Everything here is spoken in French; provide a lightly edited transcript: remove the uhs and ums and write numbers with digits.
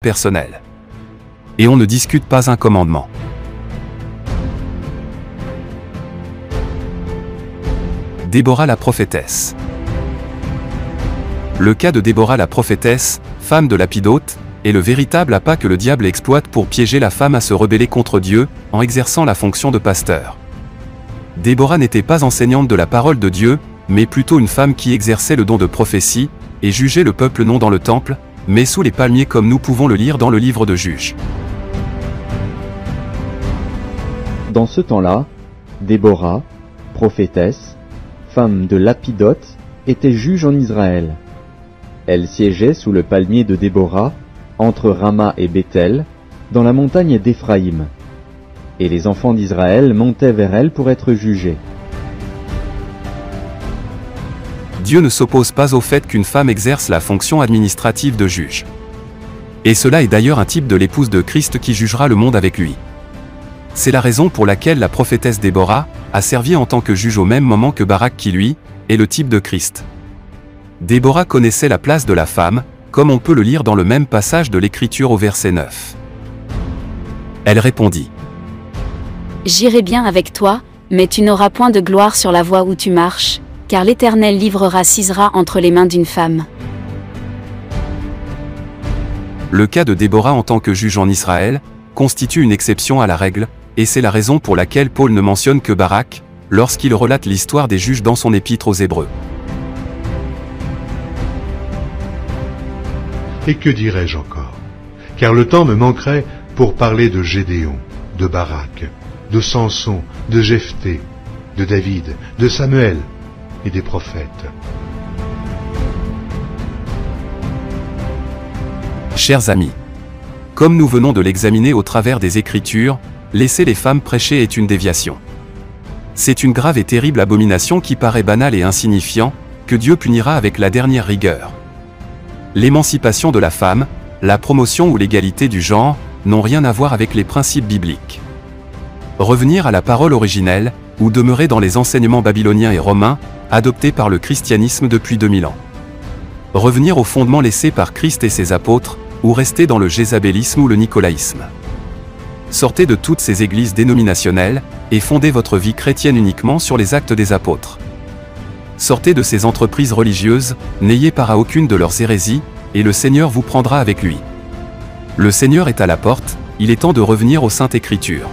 personnel. Et on ne discute pas un commandement. Déborah la prophétesse. Le cas de Déborah la prophétesse, femme de Lapidote, est le véritable appât que le diable exploite pour piéger la femme à se rebeller contre Dieu, en exerçant la fonction de pasteur. Déborah n'était pas enseignante de la parole de Dieu, mais plutôt une femme qui exerçait le don de prophétie, et jugeait le peuple non dans le temple, mais sous les palmiers comme nous pouvons le lire dans le livre de Juges. Dans ce temps-là, Déborah, prophétesse, femme de Lapidote, était juge en Israël. Elle siégeait sous le palmier de Déborah, entre Rama et Béthel, dans la montagne d'Éphraïm. Et les enfants d'Israël montaient vers elle pour être jugés. Dieu ne s'oppose pas au fait qu'une femme exerce la fonction administrative de juge. Et cela est d'ailleurs un type de l'épouse de Christ qui jugera le monde avec lui. C'est la raison pour laquelle la prophétesse Déborah a servi en tant que juge au même moment que Barak qui lui, est le type de Christ. Déborah connaissait la place de la femme, comme on peut le lire dans le même passage de l'Écriture au verset 9. Elle répondit : « J'irai bien avec toi, mais tu n'auras point de gloire sur la voie où tu marches, car l'Éternel livrera Sisera entre les mains d'une femme. » Le cas de Déborah en tant que juge en Israël constitue une exception à la règle, et c'est la raison pour laquelle Paul ne mentionne que Barak, lorsqu'il relate l'histoire des juges dans son épître aux Hébreux. Et que dirais-je encore? Car le temps me manquerait pour parler de Gédéon, de Barak, de Samson, de Jephthé, de David, de Samuel et des prophètes. Chers amis, comme nous venons de l'examiner au travers des Écritures, laisser les femmes prêcher est une déviation. C'est une grave et terrible abomination qui paraît banale et insignifiant, que Dieu punira avec la dernière rigueur. L'émancipation de la femme, la promotion ou l'égalité du genre, n'ont rien à voir avec les principes bibliques. Revenir à la parole originelle, ou demeurer dans les enseignements babyloniens et romains, adoptés par le christianisme depuis 2000 ans. Revenir aux fondements laissés par Christ et ses apôtres, ou rester dans le jézabélisme ou le nicolaïsme. Sortez de toutes ces églises dénominationnelles, et fondez votre vie chrétienne uniquement sur les actes des apôtres. Sortez de ces entreprises religieuses, n'ayez part à aucune de leurs hérésies, et le Seigneur vous prendra avec lui. Le Seigneur est à la porte, il est temps de revenir aux Saintes Écritures.